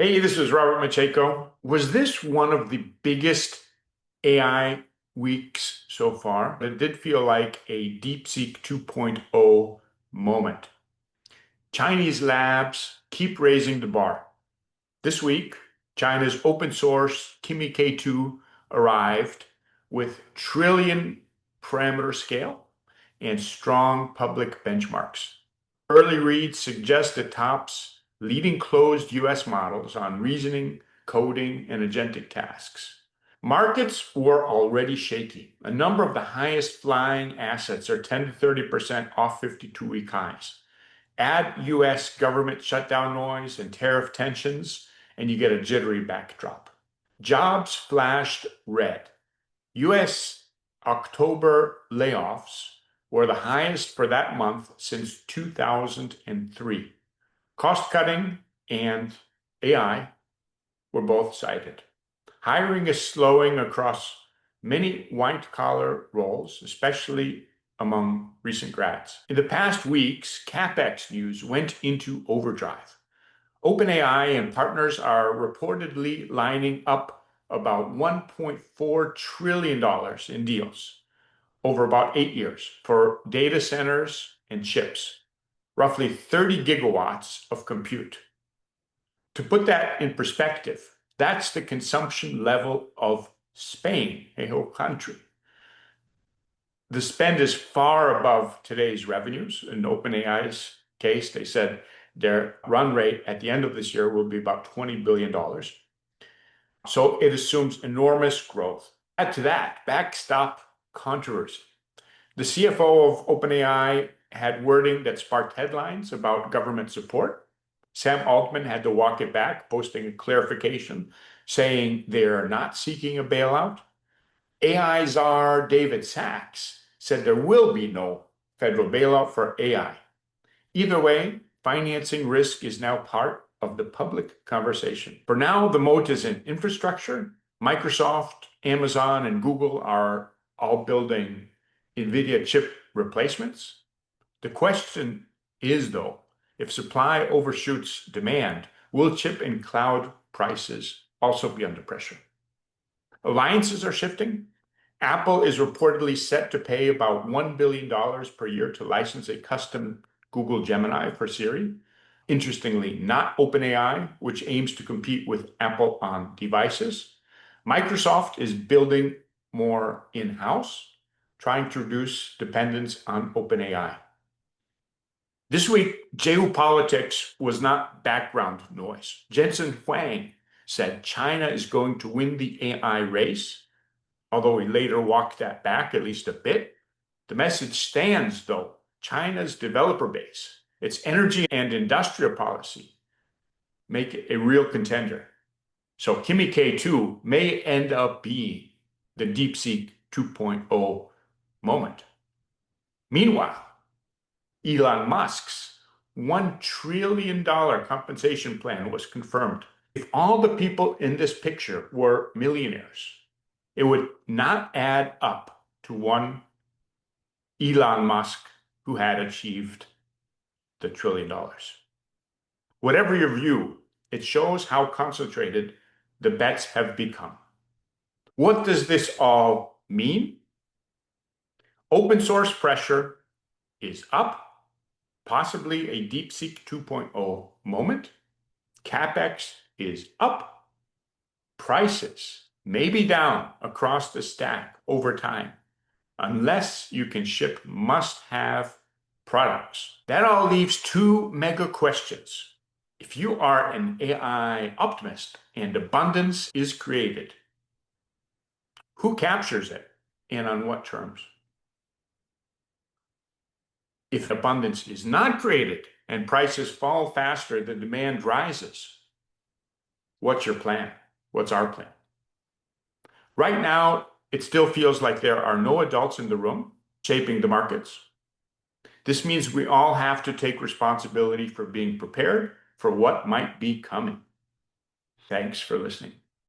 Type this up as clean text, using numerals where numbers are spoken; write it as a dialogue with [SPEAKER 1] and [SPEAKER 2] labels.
[SPEAKER 1] Hey, this is Robert Macheko. Was this one of the biggest AI weeks so far? It did feel like a DeepSeek 2.0 moment. Chinese labs keep raising the bar. This week, China's open source Kimi K2 arrived with trillion parameter scale and strong public benchmarks. Early reads suggest it tops leading closed US models on reasoning, coding, and agentic tasks. Markets were already shaky. A number of the highest flying assets are 10 to 30% off 52-week highs. Add US government shutdown noise and tariff tensions, and you get a jittery backdrop. Jobs flashed red. US October layoffs were the highest for that month since 2003. Cost cutting and AI were both cited. Hiring is slowing across many white collar roles, especially among recent grads. In the past weeks, capex news went into overdrive. OpenAI and partners are reportedly lining up about $1.4 trillion in deals over about 8 years for data centers and chips, roughly 30 gigawatts of compute. To put that in perspective, that's the consumption level of Spain, a whole country. The spend is far above today's revenues. In OpenAI's case, they said their run rate at the end of this year will be about $20 billion. So it assumes enormous growth. Add to that, backstop controversy. The CFO of OpenAI had wording that sparked headlines about government support. Sam Altman had to walk it back, posting a clarification saying they're not seeking a bailout. AI czar David Sachs said there will be no federal bailout for AI. Either way, financing risk is now part of the public conversation. For now, the moat is in infrastructure. Microsoft, Amazon, and Google are all building NVIDIA chip replacements. The question is, though, if supply overshoots demand, will chip and cloud prices also be under pressure? Alliances are shifting. Apple is reportedly set to pay about $1 billion per year to license a custom Google Gemini for Siri. Interestingly, not OpenAI, which aims to compete with Apple on devices. Microsoft is building more in-house, trying to reduce dependence on OpenAI. This week, geopolitics was not background noise. Jensen Huang said China is going to win the AI race, although he later walked that back at least a bit. The message stands, though. China's developer base, its energy and industrial policy make it a real contender. So Kimi K2 may end up being the DeepSeek 2.0 moment. Meanwhile, Elon Musk's $1 trillion compensation plan was confirmed. If all the people in this picture were millionaires, it would not add up to one Elon Musk who had achieved the $1 trillion. Whatever your view, it shows how concentrated the bets have become. What does this all mean? Open source pressure is up, possibly a DeepSeek 2.0 moment. CapEx is up. Prices may be down across the stack over time, unless you can ship must-have products. That all leaves two mega questions. If you are an AI optimist and abundance is created, who captures it and on what terms? If abundance is not created and prices fall faster than demand rises, what's your plan? What's our plan? Right now, it still feels like there are no adults in the room shaping the markets. This means we all have to take responsibility for being prepared for what might be coming. Thanks for listening.